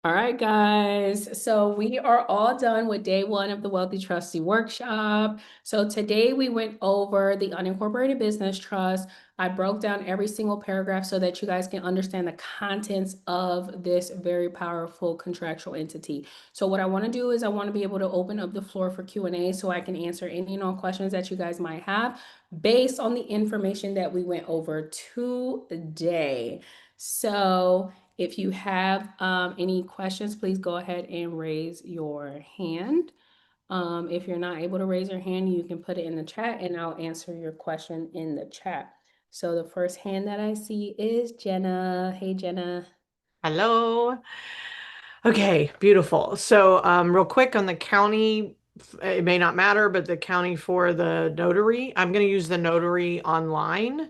All right, guys. So we are all done with day one of the Wealthy Trustee Workshop. So today we went over the unincorporated business trust. I broke down every single paragraph so that you guys can understand the contents of this very powerful contractual entity. So what I want to do is I want to be able to open up the floor for Q&A so I can answer any and all questions that you guys might have based on the information that we went over today. So if you have any questions, please go ahead and raise your hand. If you're not able to raise your hand, you can put it in the chat and I'll answer your question in the chat. So the first hand that I see is Jenna. Hey, Jenna. Hello. Okay, beautiful. So, real quick on the county, it may not matter, but the county for the notary, I'm going to use the notary online.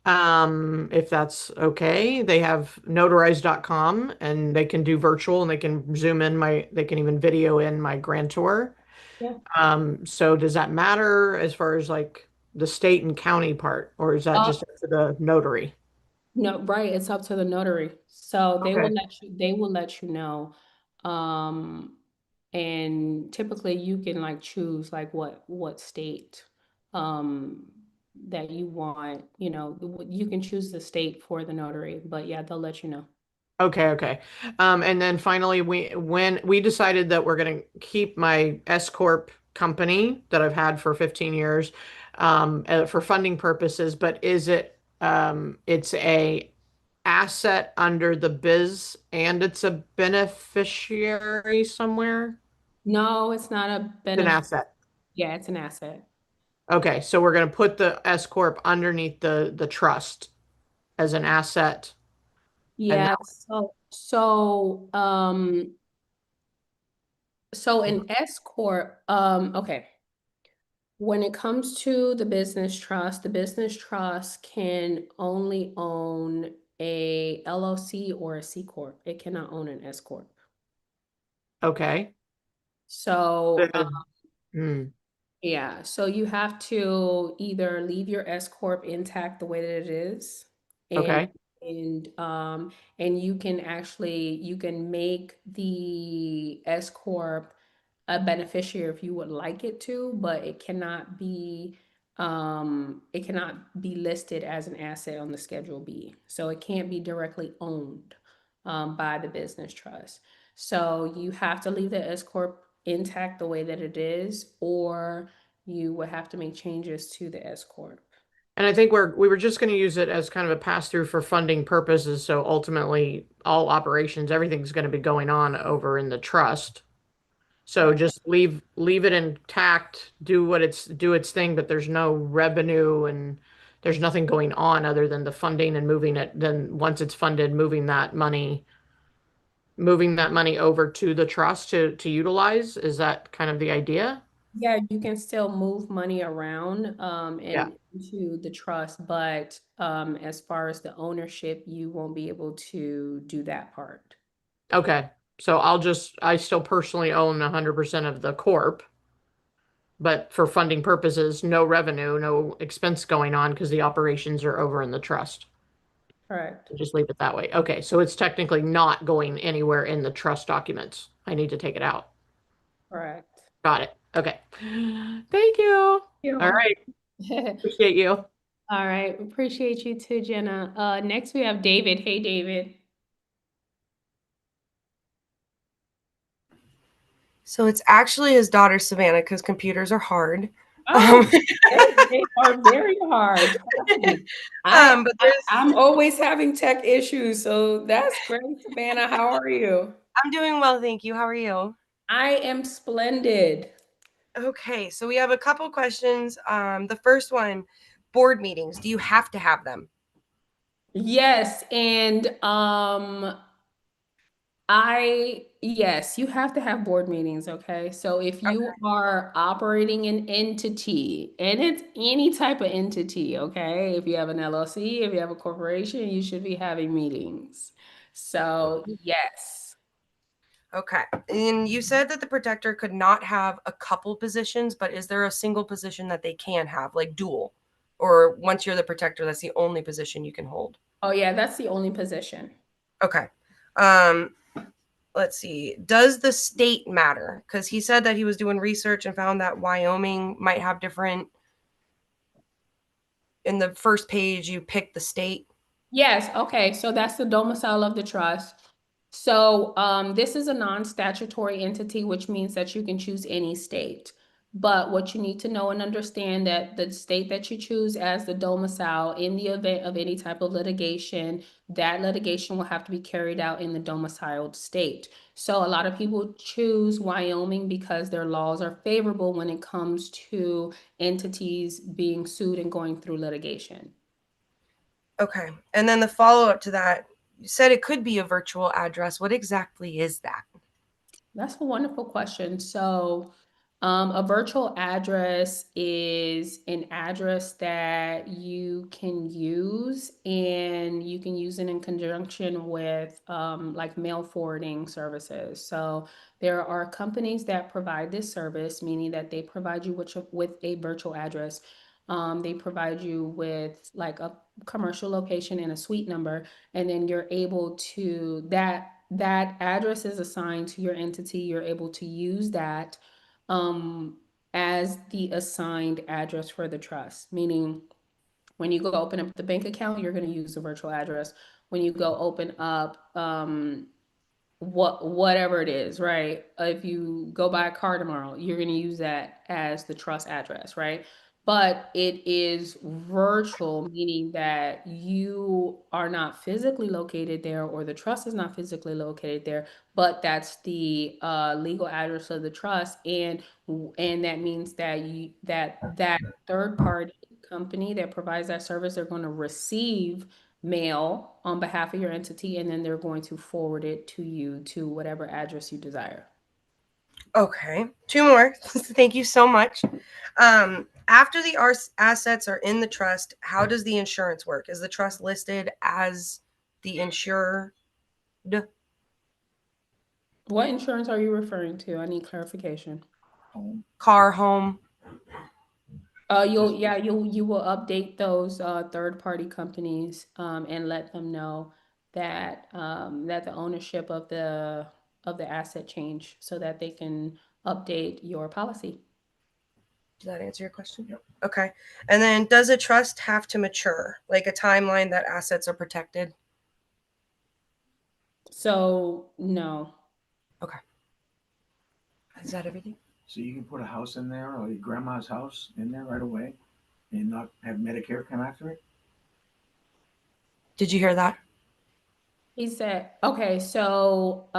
If that's okay. They have notarize.com and they can do virtual and they can zoom in they can even video in my grantor. Yeah. So does that matter as far as like the state and county part, or is that Uh, just up to the notary? no, right. It's up to the notary. So Okay. they will let you know. Um, and typically you can like choose like what state um that you want, you can choose the state for the notary, but yeah, they'll let you know. Okay, okay. And then finally, when we decided that we're going to keep my S Corp company that I've had for 15 years, for funding purposes, but it's a asset under the biz and it's a beneficiary somewhere? No, it's not a It's an benefit. asset. Yeah, it's an asset. Okay, so we're going to put the S Corp underneath the trust as an asset, and Yeah, so that, in S corp, okay, when it comes to the business trust can only own a LLC or a C corp. It cannot own an S corp. okay. So Hmm, yeah, so you have to either leave your S corp intact the way that it is, and okay. and um and you can make the S corp a beneficiary if you would like it to, but it cannot be listed as an asset on the Schedule B. So it can't be directly owned by the business trust. So you have to leave the S corp intact the way that it is, or you would have to make changes to the S corp. And I think we were just going to use it as kind of a pass through for funding purposes. So ultimately, all operations, everything's going to be going on over in the trust. So Correct. just leave it intact, do its thing, but there's no revenue and there's nothing going on other than the funding and moving it. Then once it's funded, moving that money over to the trust to utilize. Is that kind of the idea? Yeah, you can still move money around Yeah. and into the trust, but as far as the ownership, you won't be able to do that part. Okay. So I still personally own 100% of the corp. But for funding purposes, no revenue, no expense going on because the operations are over in the trust. Correct. Just leave it that way. Okay, so it's technically not going anywhere in the trust documents. I need to take it out. Correct. Got it. Okay. Thank you. All You. right. Appreciate you. All right. Appreciate you too, Jenna. Next we have David. Hey, David. So it's actually his daughter Savannah because computers are hard. Oh, Um, they are very hard. Trust me. but there's I'm always having tech issues, so that's great, Savannah. How are you? I'm doing well, thank you. How are you? I am splendid. Okay, so we have a couple questions. The first one, board meetings. Do you have to have them? Yes, and yes, you have to have board meetings, okay? So if you are operating an entity, and it's any type of entity, okay? If you have an LLC, if you have a corporation, you should be having meetings. So, yes. Okay. And you said that the protector could not have a couple positions, but is there a single position that they can have, like dual? Or once you're the protector, that's the only position you can hold? Oh, yeah, that's the only position. Okay. Um, let's see. Does the state matter? Because he said that he was doing research and found that Wyoming might have different. In the first page, you pick the state. Yes, okay, so that's the domicile of the trust. So this is a non-statutory entity, which means that you can choose any state. But what you need to know and understand that the state that you choose as the domicile, in the event of any type of litigation, that litigation will have to be carried out in the domiciled state. So a lot of people choose Wyoming because their laws are favorable when it comes to entities being sued and going through litigation. Okay. And then the follow-up to that, you said it could be a virtual address. What exactly is that? That's a wonderful question. So, a virtual address is an address that you can use, and you can use it in conjunction with like mail forwarding services. So, there are companies that provide this service, meaning that they provide you with a virtual address. They provide you with like a commercial location and a suite number, and then you're able to that address is assigned to your entity. You're able to use that um, as the assigned address for the trust, meaning when you go open up the bank account, you're going to use the virtual address. When you go open up whatever it is, right? If you go buy a car tomorrow, you're going to use that as the trust address, right? But it is virtual, meaning that you are not physically located there, or the trust is not physically located there, but that's the legal address of the trust, and that means that that third party company that provides that service, they're going to receive mail on behalf of your entity, and then they're going to forward it to you to whatever address you desire. Okay. Two more. Thank you so much. After the assets are in the trust, how does the insurance work? Is the trust listed as the insured? What insurance are you referring to? I need clarification. Car, home? You will update those third party companies and let them know that that the ownership of the asset change, so that they can update your policy. Does that answer your question? Yep. Okay. And then does a trust have to mature, like a timeline that assets are protected? So no. Okay. Is that everything? So you can put a house in there or your grandma's house in there right away and not have Medicare come after it? Did you hear that? He said, okay, so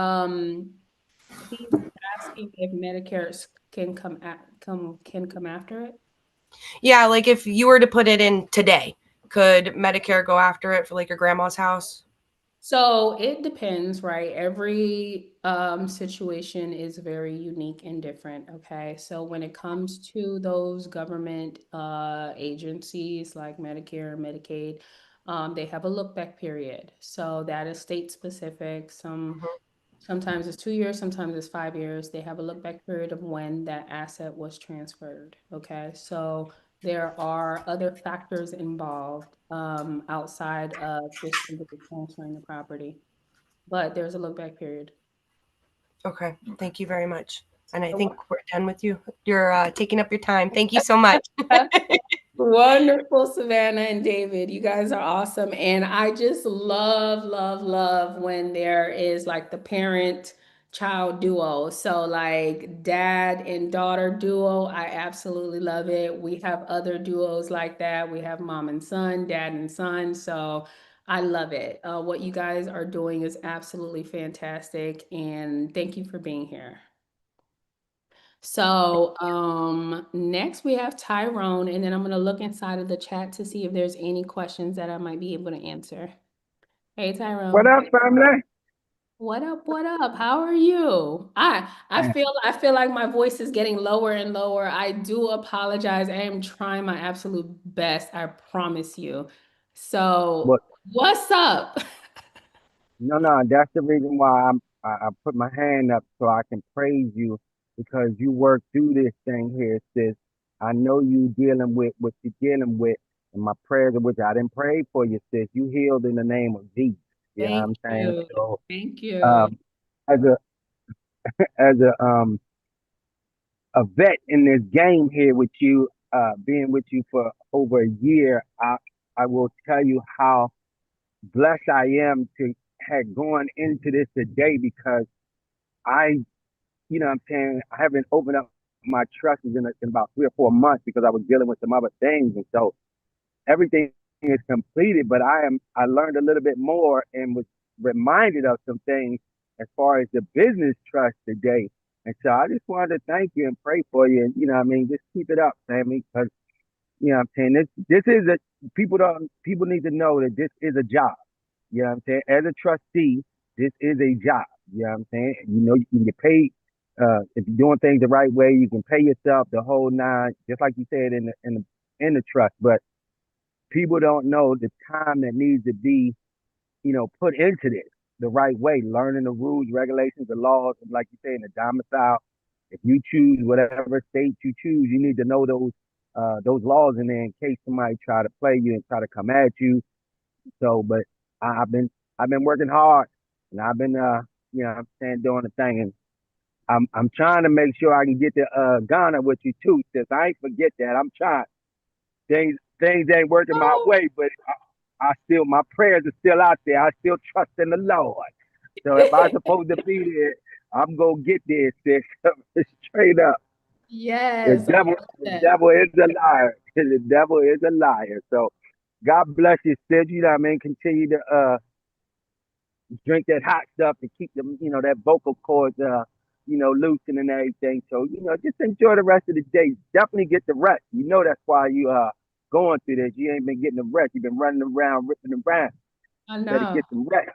he's asking if Medicare can come after it. Yeah, like if you were to put it in today, could Medicare go after it for like your grandma's house? So it depends, right? Every situation is very unique and different. Okay, so when it comes to those government agencies like Medicare, Medicaid, they have a look back period. So that is state specific. Mhm. Sometimes it's 2 years, sometimes it's 5 years. They have a look back period of when that asset was transferred. Okay, so there are other factors involved outside of just simply transferring the property, but there's a look back period. Okay. Thank you very much. And I So think we're done with you. You're taking up your time. Thank you so much. wonderful, Savannah and David. You guys are awesome. And I just love, love, love when there is like the parent child duo. So, like dad and daughter duo, I absolutely love it. We have other duos like that. We have mom and son, dad and son. So, I love it. What you guys are doing is absolutely fantastic. And thank you for being here. So, next we have Tyrone, and then I'm gonna look inside of the chat to see if there's any questions that I might be able to answer. Hey, What Tyrone. up, family? What up? What up? How are you? I feel like my voice is getting lower and lower. I do apologize. I am trying my absolute best. I promise you. So, What? what's up? No. That's the reason why I put my hand up so I can praise you because you worked through this thing here, sis. I know you dealing with what you're dealing with, and my prayers of which I didn't pray for you, sis. You healed in the name of Jesus. You know what Thank I'm saying? you. So, Thank um, you. as a vet in this game here with you, being with you for over a year, I will tell you how blessed I am to have gone into this today because I, you know what I'm saying, I haven't opened up my trusts in about 3 or 4 months because I was dealing with some other things. And so everything is completed, but I learned a little bit more and was reminded of some things as far as the business trust today. And so I just wanted to thank you and pray for you. And, you know what I mean, just keep it up, family, because, you know what I'm saying, this is a, people need to know that this is a job. You know what I'm saying? As a trustee, this is a job. You know what I'm saying? You know, you can get paid if you're doing things the right way. You can pay yourself the whole nine, just like you said in the trust. But people don't know the time that needs to be, put into this the right way, learning the rules, regulations, the laws, and like you say, in the domicile. If you choose whatever state you choose, you need to know those laws in there in case somebody try to play you and try to come at you. So, but I've been working hard, and I've been I'm saying, doing the thing, and I'm trying to make sure I can get to Ghana with you too, sis. I ain't forget that. I'm trying. Things ain't working my Oh, way, but I still, my prayers are still out there. I still trust in the Lord. So if I'm supposed to be there, I'm gonna get there, sis. Straight up. The yes, I devil, love the that. devil is a liar. The devil is a liar. So God bless you, sis. You know what I mean? Continue to drink that hot stuff to keep them, that vocal cords, loosened and everything. So, just enjoy the rest of the day. Definitely get the rest. You know that's why you going through this. You ain't been getting the rest. You've been running around, ripping around. I Better know. get some rest.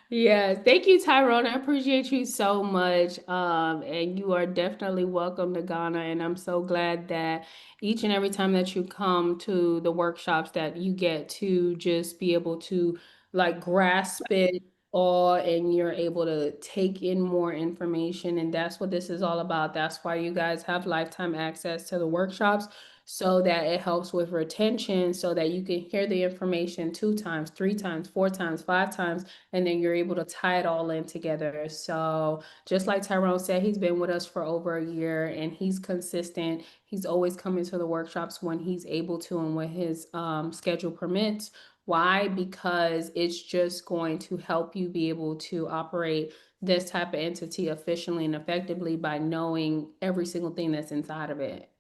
Yes, thank you, Tyrone. I appreciate you so much. And you are definitely welcome to Ghana. And I'm so glad that each and every time that you come to the workshops that you get to just be able to like grasp it all and you're able to take in more information. And that's what this is all about. That's why you guys have lifetime access to the workshops so that it helps with retention, so that you can hear the information 2 times, 3 times, 4 times, 5 times, and then you're able to tie it all in together. So just like Tyrone said, he's been with us for over a year and he's consistent. He's always coming to the workshops when he's able to and when his schedule permits. Why? Because it's just going to help you be able to operate this type of entity efficiently and effectively by knowing every single thing that's inside of it.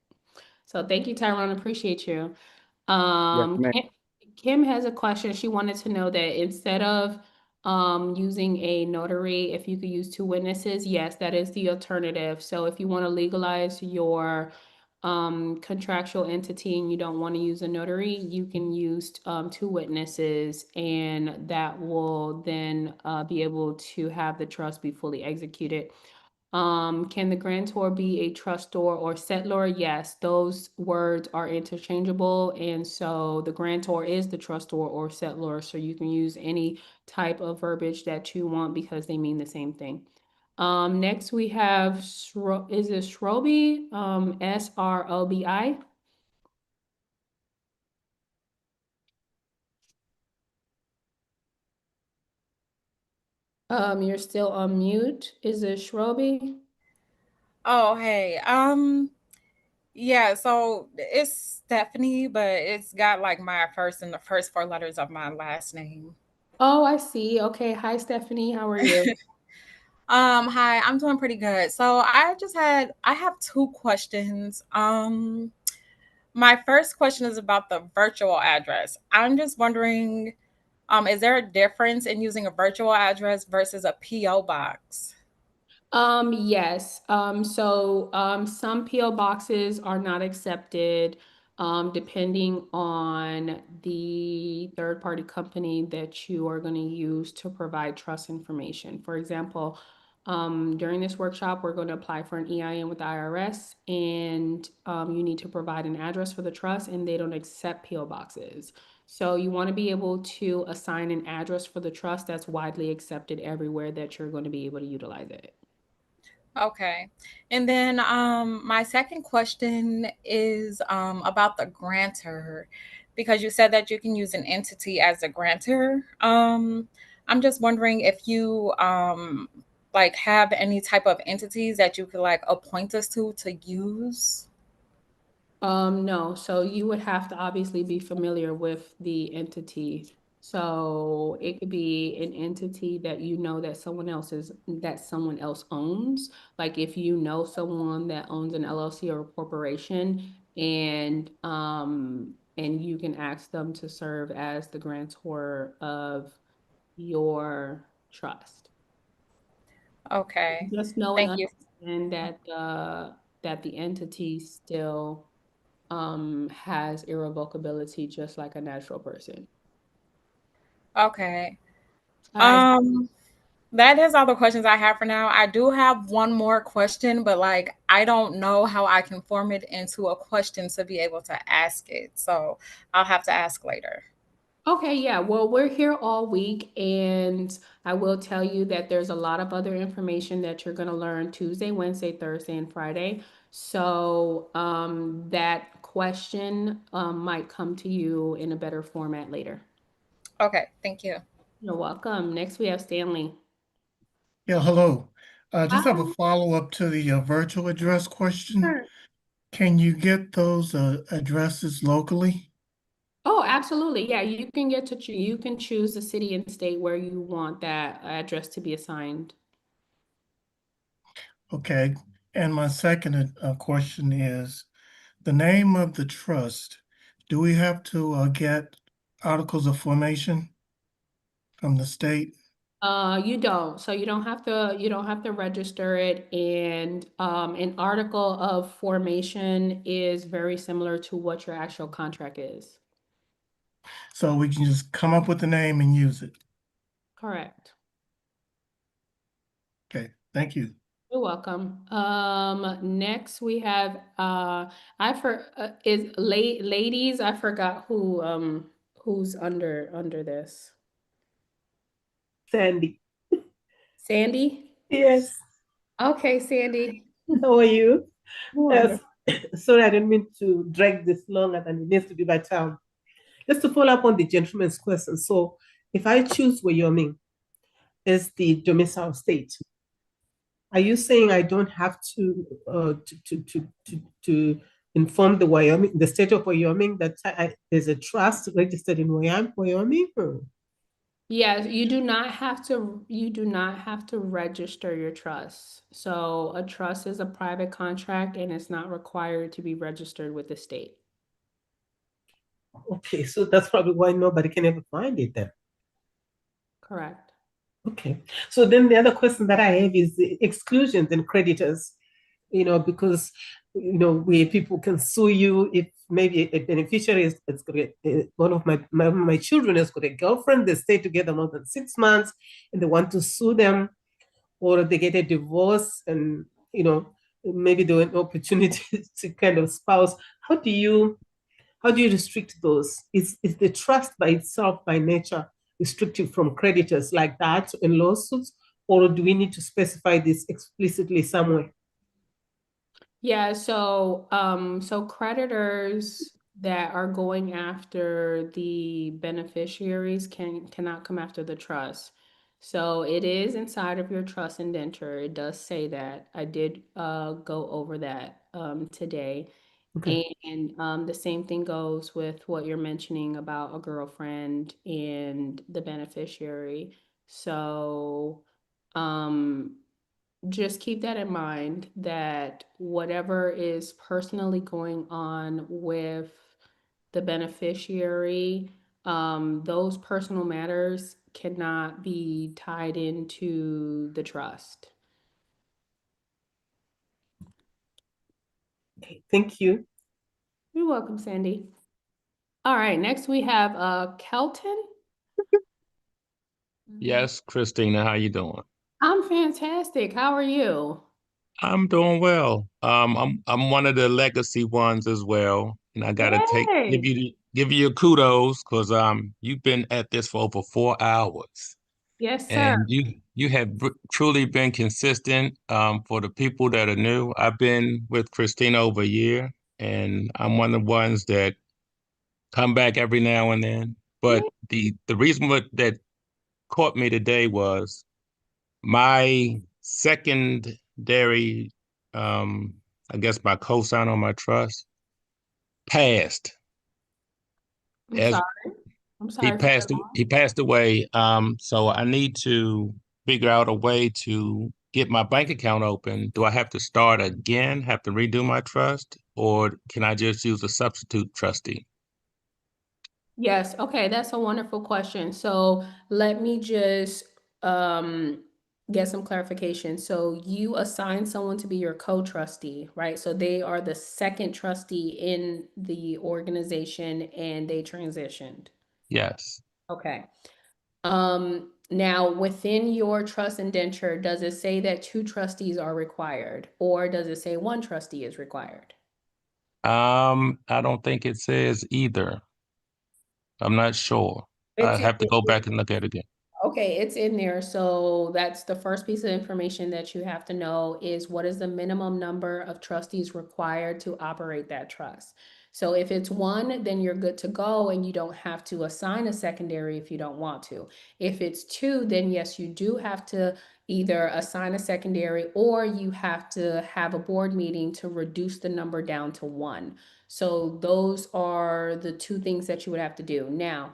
So thank you, Tyrone. Appreciate you. Yes, man. Kim has a question. She wanted to know that instead of using a notary, if you could use two witnesses, yes, that is the alternative. So if you want to legalize your contractual entity and you don't want to use a notary, you can use two witnesses, and that will then be able to have the trust be fully executed. Can the grantor be a trustor or settlor? Yes, those words are interchangeable. And so the grantor is the trustor or settlor. So you can use any type of verbiage that you want because they mean the same thing. Next we have, is it Srobi? Srobi? You're still on mute. Is it Shrobi? Oh, hey. Yeah, so it's Stephanie, but it's got like my first and the first four letters of my last name. Oh, I see. Okay. Hi, Stephanie. How are you? Hi, I'm doing pretty good. So I have two questions. My first question is about the virtual address. I'm just wondering, is there a difference in using a virtual address versus a PO box? Yes. Some PO boxes are not accepted, depending on the third party company that you are going to use to provide trust information. For example, during this workshop, we're going to apply for an EIN with the IRS, and you need to provide an address for the trust, and they don't accept PO boxes. So you want to be able to assign an address for the trust that's widely accepted everywhere that you're going to be able to utilize it. Okay. And then my second question is about the grantor, because you said that you can use an entity as a grantor. I'm just wondering if you like have any type of entities that you could like appoint us to use. No, so you would have to obviously be familiar with the entity. So it could be an entity that you know that someone else owns. Like if you know someone that owns an LLC or a corporation and you can ask them to serve as the grantor of your trust. Okay. Just know and Thank you. understand that the entity still has irrevocability just like a natural person. Okay. All right. Um that is all the questions I have for now. I do have one more question, but like I don't know how I can form it into a question to be able to ask it. So I'll have to ask later. Okay, yeah. Well, we're here all week, and I will tell you that there's a lot of other information that you're going to learn Tuesday, Wednesday, Thursday, and Friday. So that question might come to you in a better format later. Okay, thank you. You're welcome. Next, we have Stanley. Yeah, hello. Just have a Hi. follow-up to the virtual address question. Sure. Can you get those addresses locally? Oh, absolutely. Yeah, you can choose the city and state where you want that address to be assigned. Okay. And my second question is the name of the trust. Do we have to get articles of formation from the state? You don't. So you don't have to register it. And an article of formation is very similar to what your actual contract is. So we can just come up with the name and use it. Correct. Okay, thank you. You're welcome. Next we have ladies, I forgot who's under this. Sandy. Sandy? Yes. Okay, Sandy. How are you? Wonderful. Yes. Sorry, I didn't mean to drag this longer than it needs to be by time. Just to follow up on the gentleman's question. So, if I choose Wyoming as the domicile state, are you saying I don't have to inform the state of Wyoming that there's a trust registered in Wyoming? Or? Yes, you do not have to register your trust. So a trust is a private contract and it's not required to be registered with the state. Okay, so that's probably why nobody can ever find it then. Correct. Okay. So then the other question that I have is the exclusions and creditors, because, where people can sue you if maybe a beneficiary is got one of my children has got a girlfriend, they stay together more than 6 months and they want to sue them, or they get a divorce and, maybe they want an opportunity to kind of spouse. How do you restrict those? Is the trust by itself, by nature, restricted from creditors like that in lawsuits, or do we need to specify this explicitly somewhere? Yeah, so creditors that are going after the beneficiaries cannot come after the trust. So it is inside of your trust indenture. It does say that. I did go over that today. Okay. And the same thing goes with what you're mentioning about a girlfriend and the beneficiary. So um just keep that in mind that whatever is personally going on with the beneficiary, those personal matters cannot be tied into the trust. Okay. Thank you. You're welcome, Sandy. All right, next we have Kelton. Yes, Christina, how you doing? I'm fantastic. How are you? I'm doing well. I'm one of the legacy ones as well, and I gotta give Yay! you your kudos because you've been at this for over 4 hours, Yes, sir. and you have truly been consistent. For the people that are new, I've been with Christina over a year, and I'm one of the ones that come back every now and then. But the reason that caught me today was my secondary, I guess my cosign on my trust passed. I'm As sorry. I'm sorry for your loss. he passed away. So I need to figure out a way to get my bank account open. Do I have to start again, have to redo my trust, or can I just use a substitute trustee? Yes, okay, that's a wonderful question. So let me just get some clarification. So you assign someone to be your co-trustee, right? So they are the second trustee in the organization and they transitioned. Yes. Okay. Now within your trust indenture, does it say that two trustees are required, or does it say one trustee is required? I don't think it says either. I'm not sure. I It's have to go back and look at it again. Okay, it's in there. So that's the first piece of information that you have to know is what is the minimum number of trustees required to operate that trust. So if it's one, then you're good to go and you don't have to assign a secondary if you don't want to. If it's two, then yes, you do have to either assign a secondary or you have to have a board meeting to reduce the number down to one. So those are the two things that you would have to do. Now,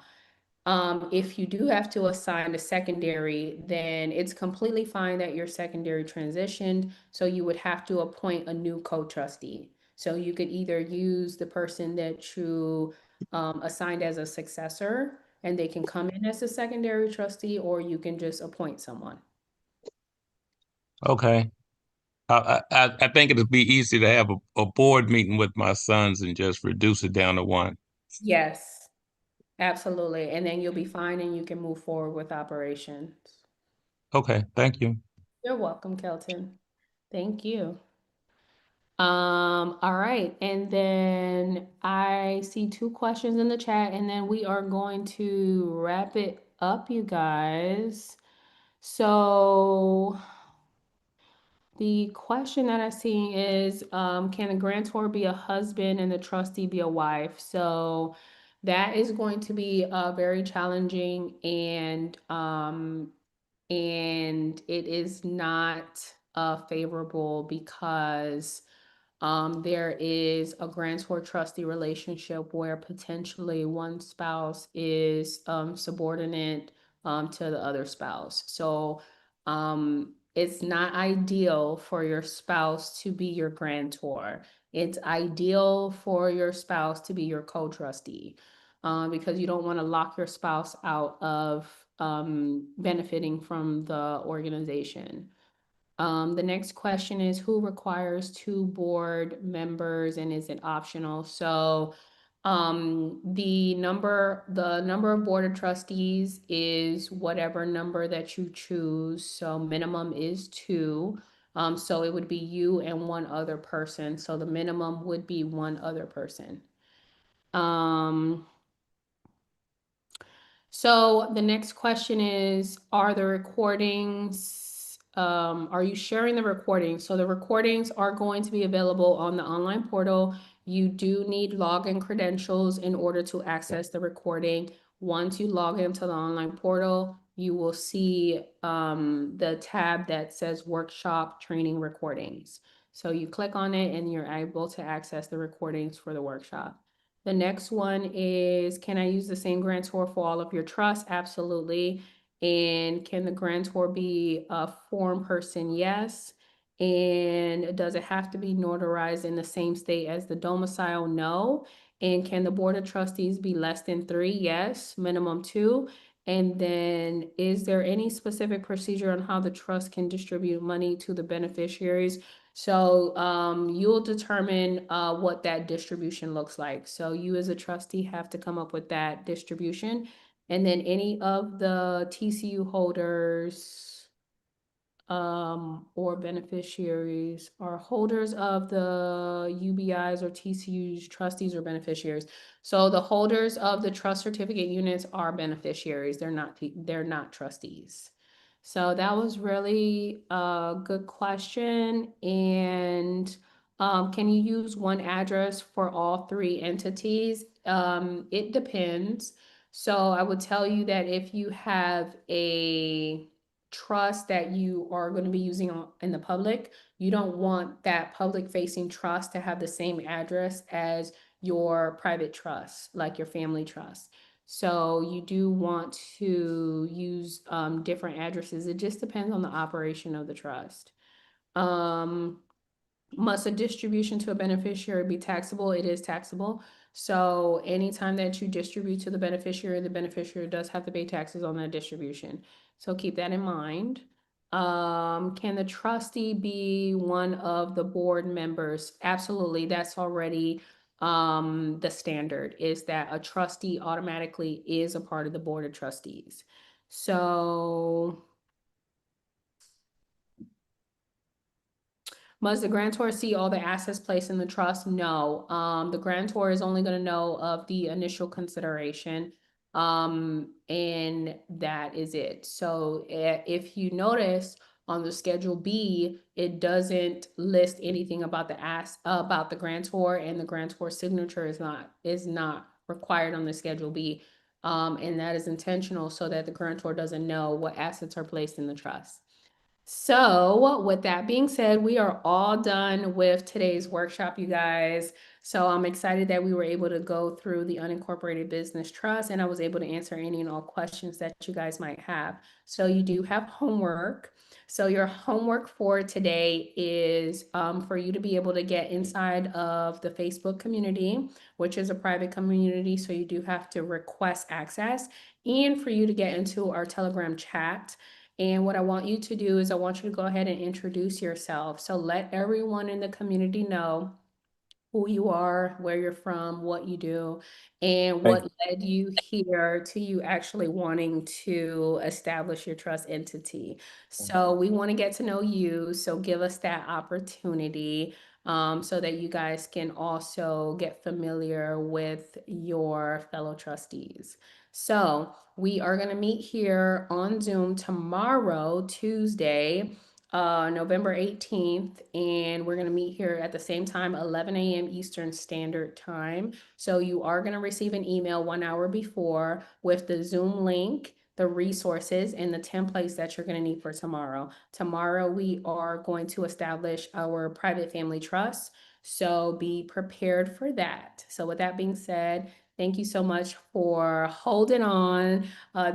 if you do have to assign a secondary, then it's completely fine that your secondary transitioned. So you would have to appoint a new co-trustee. So you could either use the person that you assigned as a successor and they can come in as a secondary trustee, or you can just appoint someone. Okay. I think it'd be easy to have a board meeting with my sons and just reduce it down to one. Yes, absolutely. And then you'll be fine and you can move forward with operations. Okay, thank you. You're welcome, Kelton. Thank you. All right, and then I see two questions in the chat, and then we are going to wrap it up, you guys. So the question that I see is, can a grantor be a husband and the trustee be a wife? So that is going to be very challenging, and it is not favorable because there is a grantor trustee relationship where potentially one spouse is subordinate to the other spouse. So it's not ideal for your spouse to be your grantor. It's ideal for your spouse to be your co-trustee because you don't want to lock your spouse out of benefiting from the organization. The next question is who requires two board members and is it optional? So the number of board of trustees is whatever number that you choose. So minimum is two. So it would be you and one other person. So the minimum would be one other person. So the next question is, are the recordings, are you sharing the recordings? So the recordings are going to be available on the online portal. You do need login credentials in order to access the recording. Once you log into the online portal, you will see the tab that says workshop training recordings. So you click on it and you're able to access the recordings for the workshop. The next one is, can I use the same grantor for all of your trusts? Absolutely. And can the grantor be a form person? Yes. And does it have to be notarized in the same state as the domicile? No. And can the board of trustees be less than 3? Yes. Minimum 2. And then is there any specific procedure on how the trust can distribute money to the beneficiaries? So you'll determine what that distribution looks like. So you as a trustee have to come up with that distribution. And then any of the TCU holders or beneficiaries are holders of the UBIs or TCUs, trustees or beneficiaries. So the holders of the trust certificate units are beneficiaries. They're not trustees. So that was really a good question. And can you use one address for all three entities? It depends. So I would tell you that if you have a trust that you are going to be using in the public, you don't want that public facing trust to have the same address as your private trust, like your family trust. So you do want to use different addresses. It just depends on the operation of the trust. Must a distribution to a beneficiary be taxable? It is taxable. So anytime that you distribute to the beneficiary does have to pay taxes on that distribution. So keep that in mind. Can the trustee be one of the board members? Absolutely. That's already the standard, is that a trustee automatically is a part of the board of trustees. So must the grantor see all the assets placed in the trust? No. The grantor is only going to know of the initial consideration. And that is it. So if you notice on the Schedule B, it doesn't list anything about about the grantor, and the grantor signature is not required on the Schedule B. And that is intentional so that the grantor doesn't know what assets are placed in the trust. So with that being said, we are all done with today's workshop, you guys. So I'm excited that we were able to go through the unincorporated business trust, and I was able to answer any and all questions that you guys might have. So you do have homework. So your homework for today is for you to be able to get inside of the Facebook community, which is a private community. So you do have to request access, and for you to get into our Telegram chat. And what I want you to do is I want you to go ahead and introduce yourself. So let everyone in the community know who you are, where you're from, what you do, and what led you here to you actually wanting to establish your trust entity. So we want to get to know you. So give us that opportunity so that you guys can also get familiar with your fellow trustees. So we are going to meet here on Zoom tomorrow, Tuesday, November 18th, and we're going to meet here at the same time, 11 a.m. Eastern Standard Time. So you are going to receive an email 1 hour before with the Zoom link, the resources, and the templates that you're going to need for tomorrow. Tomorrow, we are going to establish our private family trust. So be prepared for that. So with that being said, thank you so much for holding on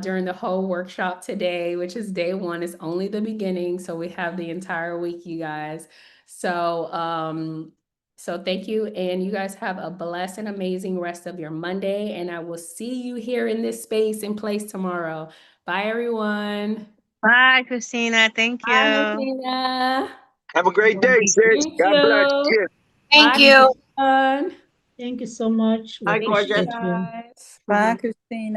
during the whole workshop today, which is day one. It's only the beginning, so we have the entire week, you guys. So, so thank you, and you guys have a blessed and amazing rest of your Monday, and I will see you here in this space and place tomorrow. Bye, everyone. Bye, Christina. Thank you. Bye, Christina. Have a great day, sis. Thank God bless you. you. Thank Bye, you. everyone. Thank you so much. We Hi, gorgeous. appreciate you. Guys. Bye, Christina.